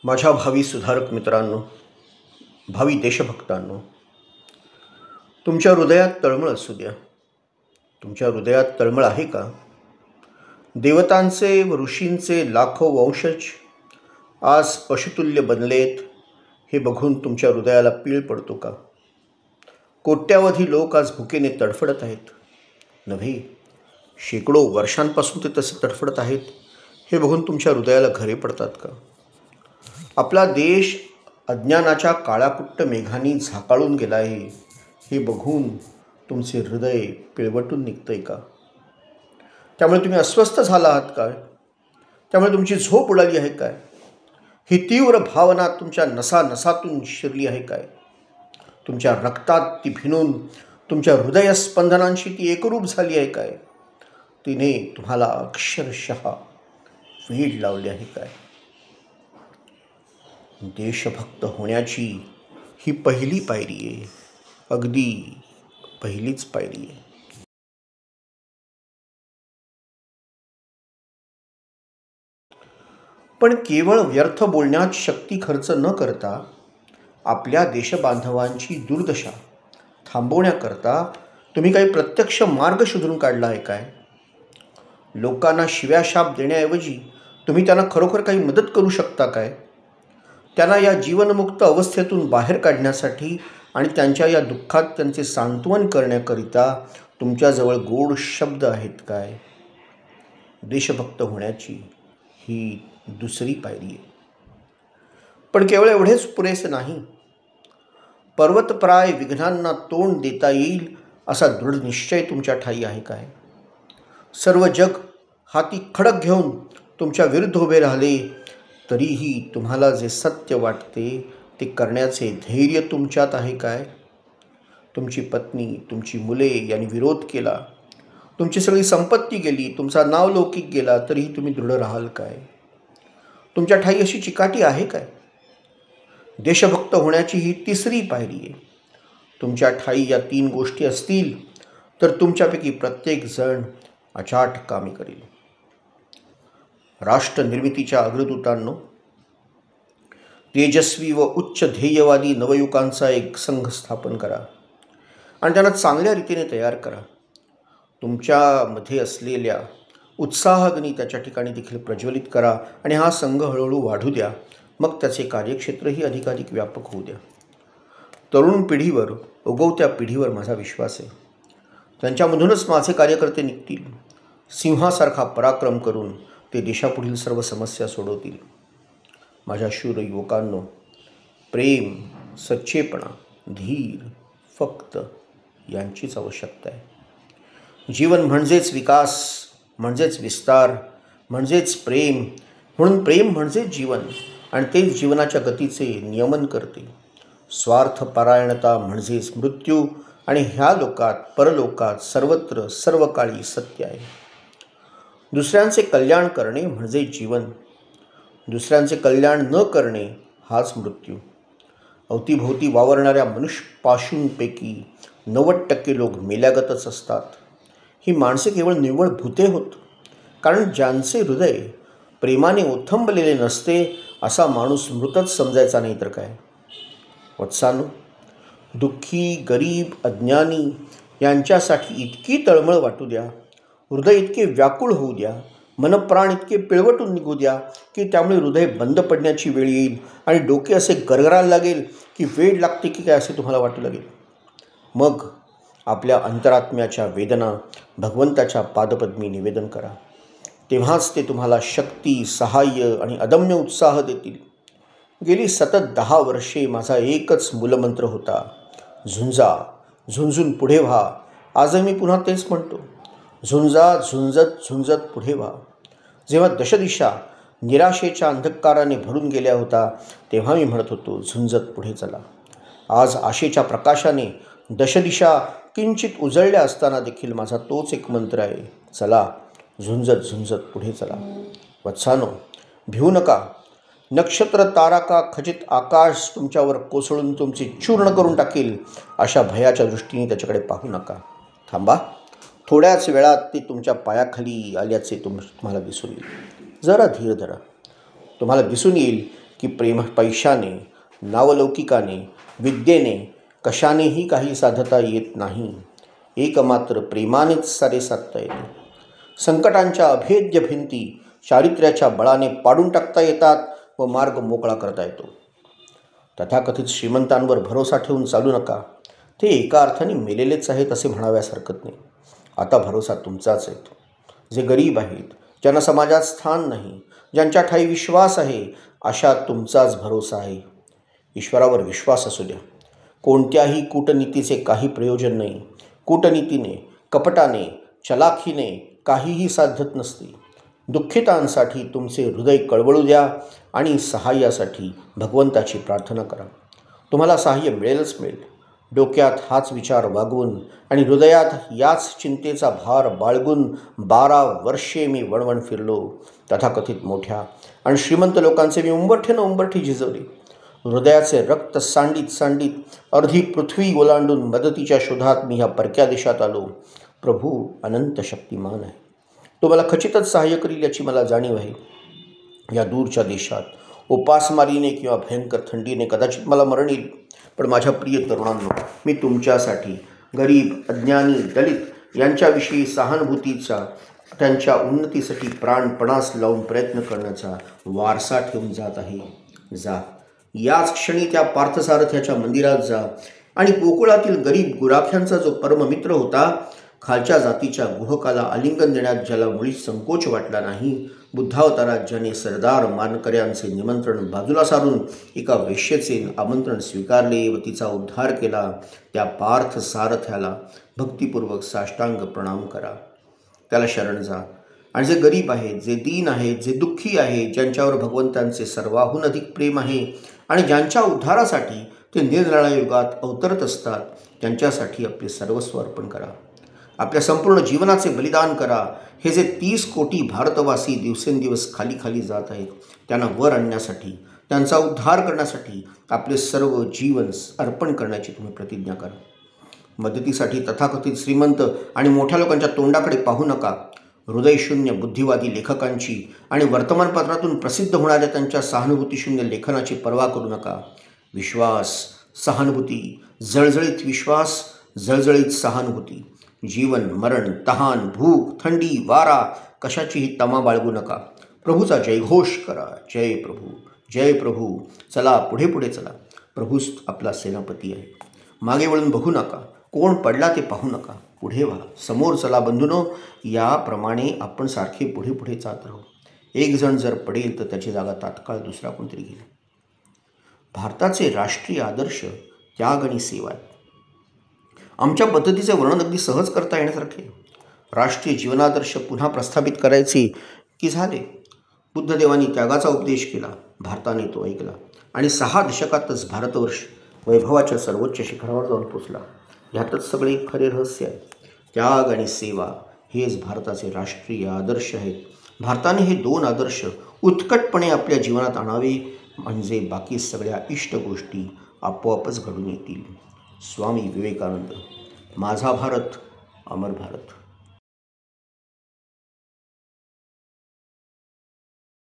माझ्या भावी सुधारक मित्रांनो, भावी देशभक्तांनो, तुमच्या हृदयात तळमळ असू द्या. तुमच्या हृदयात तळमळ आहे का? देवतांचे व ऋषींचे लाखो वंशज आज पशुतुल्य बनलेत हे बघून तुमच्या हृदयाला पीळ पडतो का? कोट्यावधी लोक आज भुकेने तडफडत आहेत. नव्हे, शेकडो वर्षांपासून ते तसे तडफडत आहेत हे बघून तुमच्या हृदयाला घरे पडतात का? आपला देश अज्ञानाच्या काळाकुट्ट मेघांनी झाकाळून गेला आहे हे बघून तुमचे हृदय पिळवटून निघतंय का? त्यामुळे तुम्ही अस्वस्थ झाला आहात काय? त्यामुळे तुमची झोप उडाली आहे काय? ही तीव्र भावना तुमच्या नसानसातून शिरली आहे काय? तुमच्या रक्तात ती भिनून तुमच्या हृदयस्पंदनांशी ती एकरूप झाली आहे काय? तिने तुम्हाला अक्षरशः वेड लावली आहे काय? देशभक्त होण्याची ही पहिली पायरी आहे, अगदी पहिलीच पायरी आहे. पण केवळ व्यर्थ बोलण्यात शक्ती खर्च न करता आपल्या देशबांधवांची दुर्दशा थांबवण्याकरता तुम्ही काही प्रत्यक्ष मार्ग शोधून काढला आहे काय? लोकांना शिव्याशाप देण्याऐवजी तुम्ही त्यांना खरोखर काही मदत करू शकता काय? त्यांना या जीवनमुक्त अवस्थेतून बाहेर काढण्यासाठी आणि त्यांच्या या दुःखात त्यांचे सांत्वन करण्याकरिता तुमच्याजवळ गोड शब्द आहेत काय? देशभक्त होण्याची ही दुसरी पायरी आहे. पण केवळ एवढेच पुरेसे नाही. पर्वतप्राय विघ्नांना तोंड देता येईल असा दृढ निश्चय तुमच्या ठायी आहे काय? सर्व जग हाती खडक घेऊन तुमच्या विरुद्ध उभे राहिले तरीही तुम्हाला जे सत्य वाटते ते करण्याचे धैर्य तुमच्यात आहे काय? तुमची पत्नी, तुमची मुले यांनी विरोध केला, तुमची सगळी संपत्ती गेली, तुमचा नावलौकिक गेला तरीही तुम्ही दृढ राहाल काय? तुमच्या ठायी अशी चिकाटी आहे काय? देशभक्त होण्याची ही तिसरी पायरी आहे. तुमच्या ठायी या 3 गोष्टी असतील तर तुमच्यापैकी प्रत्येक जण अचाट कामे करेल. राष्ट्रनिर्मितीच्या अग्रदूतांनो, तेजस्वी व उच्च ध्येयवादी नवयुवकांचा एक संघ स्थापन करा आणि त्यांना चांगल्या रीतीने तयार करा. तुमच्यामध्ये असलेल्या उत्साहाग्नी त्याच्या ठिकाणी देखील प्रज्वलित करा आणि हा संघ हळूहळू वाढू द्या. मग त्याचे कार्यक्षेत्रही अधिकाधिक व्यापक होऊ द्या. तरुण पिढीवर, उगवत्या पिढीवर माझा विश्वास आहे. त्यांच्यामधूनच माझे कार्यकर्ते निघतील. सिंहासारखा पराक्रम करून ते देशापुढील सर्व समस्या सोडवतील. माझ्या शूर युवकांनो, प्रेम, सच्चेपणा, धीर फक्त यांचीच आवश्यकता आहे. जीवन म्हणजेच विकास, म्हणजेच विस्तार, म्हणजेच प्रेम. म्हणून प्रेम म्हणजेच जीवन आणि तेच जीवनाच्या गतीचे नियमन करते. स्वार्थपरायणता म्हणजेच मृत्यू आणि ह्या लोकात, परलोकात, सर्वत्र, सर्व काळी सत्य आहे. दुसऱ्यांचे कल्याण करणे म्हणजे जीवन. दुसऱ्यांचे कल्याण न करणे हाच मृत्यू. अवतीभोवती वावरणाऱ्या मनुष्यपाशूंपैकी 90% लोक मेल्यागतच असतात. ही माणसे केवळ निव्वळ भूते होत. कारण ज्यांचे हृदय प्रेमाने ओथंबलेले नसते असा माणूस मृतच समजायचा नाही तर काय. वत्सानो, दुःखी, गरीब, अज्ञानी यांच्यासाठी इतकी तळमळ वाटू द्या, हृदय इतके व्याकुळ होऊ द्या, मनप्राण इतके पिळवटून निघू द्या की त्यामुळे हृदय बंद पडण्याची वेळ येईल आणि डोके असे गरगरायला लागेल की वेळ लागते की काय असे तुम्हाला वाटू लागेल. मग आपल्या अंतरात्म्याच्या वेदना भगवंताच्या पादपद्मी निवेदन करा. तेव्हाच ते तुम्हाला शक्ती, सहाय्य आणि अदम्य उत्साह देतील. गेली सतत 10 वर्षे माझा एकच मूलमंत्र होता, झुंजा, झुंजून पुढे व्हा. आजही मी पुन्हा तेच म्हणतो, झुंजा, झुंजत झुंजत पुढे व्हा. जेव्हा दशदिशा निराशेच्या अंधकाराने भरून गेल्या होता तेव्हा मी म्हणत होतो, झुंजत पुढे चला. आज आशेच्या प्रकाशाने दशदिशा किंचित उजळल्या असताना देखील माझा तोच एक मंत्र आहे, चला, झुंजत झुंजत पुढे चला. वत्सानो, भिवू नका. नक्षत्र, तारका, खचित आकाश तुमच्यावर कोसळून तुमचे चूर्ण करून टाकेल अशा भयाच्या दृष्टीने त्याच्याकडे पाहू नका. थांबा. थोड्याच वेळात ते तुमच्या पायाखाली आल्याचे तुम्हाला दिसून येईल. जरा धीर धरा. तुम्हाला दिसून येईल की पैशाने, नावलौकिकाने, विद्येने कशानेही काही साधता येत नाही. एकमात्र प्रेमानेच सारे साधता येते. संकटांच्या अभेद्य भिंती चारित्र्याच्या बळाने पाडून टाकता येतात व मार्ग मोकळा करता येतो. तथाकथित श्रीमंतांवर भरोसा ठेवून चालू नका. ते एका अर्थाने मेलेलेच आहेत असे म्हणाव्यास हरकत नाही. आता भरोसा तुमचाच आहे. जे गरीब आहेत, ज्यांना समाजात स्थान नाही, ज्यांच्या ठायी विश्वास आहे, अशा तुमचाच भरोसा आहे. ईश्वरावर विश्वास असू द्या. कोणत्याही कूटनीतीचे काही प्रयोजन नाही. कूटनीतीने, कपटाने, चलाखीने काहीही साधत नसते. दुःखितांसाठी तुमचे हृदय कळवळू द्या आणि सहाय्यासाठी भगवंताची प्रार्थना करा. तुम्हाला सहाय्य मिळेलच मिळेल. डोक्यात हाच विचार वागवून आणि हृदयात याच चिंतेचा भार बाळगून 12 वर्षे मी वणवण फिरलो. तथाकथित मोठ्या आणि श्रीमंत लोकांचे मी उंबरठे झिजवले. हृदयाचे रक्त सांडीत सांडीत अर्धी पृथ्वी ओलांडून मदतीच्या शोधात मी ह्या परक्या देशात आलो. प्रभू अनंत शक्तिमान आहे. तो मला खचितच सहाय्य करील याची मला जाणीव आहे. या दूरच्या देशात उपासमारीने किंवा भयंकर थंडीने कदाचित मला मरण येईल. पण माझ्या प्रिय तरुणांनो, मी तुमच्यासाठी गरीब, अज्ञानी, दलित यांच्याविषयी सहानुभूतीचा, त्यांच्या उन्नतीसाठी प्राणपणास लावून प्रयत्न करण्याचा वारसा ठेवून जात आहे. जा, याच क्षणी त्या पार्थसारथ्याच्या मंदिरात जा आणि गोकुळातील गरीब गुराख्यांचा जो परममित्र होता, खालच्या जातीच्या गुहकाला आलिंगन देण्यात ज्याला मुळीच संकोच वाटला नाही, बुद्धावतारात ज्याने सरदार मानकऱ्यांचे निमंत्रण बाजूला सारून एका वेश्येचे आमंत्रण स्वीकारले व तिचा उद्धार केला, त्या पार्थ सारथ्याला भक्तिपूर्वक साष्टांग प्रणाम करा. त्याला शरण जा. आणि जे गरीब आहेत, जे दीन आहेत, जे दुःखी आहेत, ज्यांच्यावर भगवंतांचे सर्वाहून अधिक प्रेम आहे आणि ज्यांच्या उद्धारासाठी ते निरनिराळ्या युगात अवतरत असतात, त्यांच्यासाठी आपले सर्वस्व अर्पण करा. आपल्या संपूर्ण जीवनाचे बलिदान करा. हे जे 30 कोटी भारतवासी दिवसेंदिवस खाली खाली जात आहेत, त्यांना वर आणण्यासाठी, त्यांचा उद्धार करण्यासाठी आपले सर्व जीवन अर्पण करण्याची तुम्ही प्रतिज्ञा करा. मदतीसाठी तथाकथित श्रीमंत आणि मोठ्या लोकांच्या तोंडाकडे पाहू नका. हृदयशून्य बुद्धिवादी लेखकांची आणि वर्तमानपत्रातून प्रसिद्ध होणाऱ्या त्यांच्या सहानुभूतीशून्य लेखनाची पर्वा करू नका. विश्वास, सहानुभूती, जळजळीत विश्वास, जळजळीत सहानुभूती. जीवन, मरण, तहान, भूक, थंडी, वारा कशाचीही तमा बाळगू नका. प्रभूचा जयघोष करा. जय प्रभू, जय प्रभू. चला, पुढे पुढे चला. प्रभूच आपला सेनापती आहे. मागे वळून बघू नका. कोण पडला ते पाहू नका. पुढे व्हा, समोर चला बंधूनो. याप्रमाणे आपण सारखे पुढे पुढे जात राहू. एक जण जर पडेल तर त्याची जागा तात्काळ दुसरा कोणतरी घेईल. भारताचे राष्ट्रीय आदर्श त्याग आणि सेवा आहे. आमच्या पद्धतीचे वर्णन अगदी सहज करता येण्यासारखे. राष्ट्रीय जीवनादर्श पुन्हा प्रस्थापित करायचे की झाले. बुद्धदेवांनी त्यागाचा उपदेश केला. भारताने तो ऐकला आणि 6 दशकातच भारतवर्ष वैभवाच्या सर्वोच्च शिखरावर जाऊन पोचला. ह्यातच सगळे खरे रहस्य आहे. त्याग आणि सेवा हेच भारताचे राष्ट्रीय आदर्श आहेत. भारताने हे 2 आदर्श उत्कटपणे आपल्या जीवनात आणावे, म्हणजे बाकी सगळ्या इष्ट गोष्टी आपोआपच घडून येतील. स्वामी विवेकानंद. माझा भारत, अमर भारत.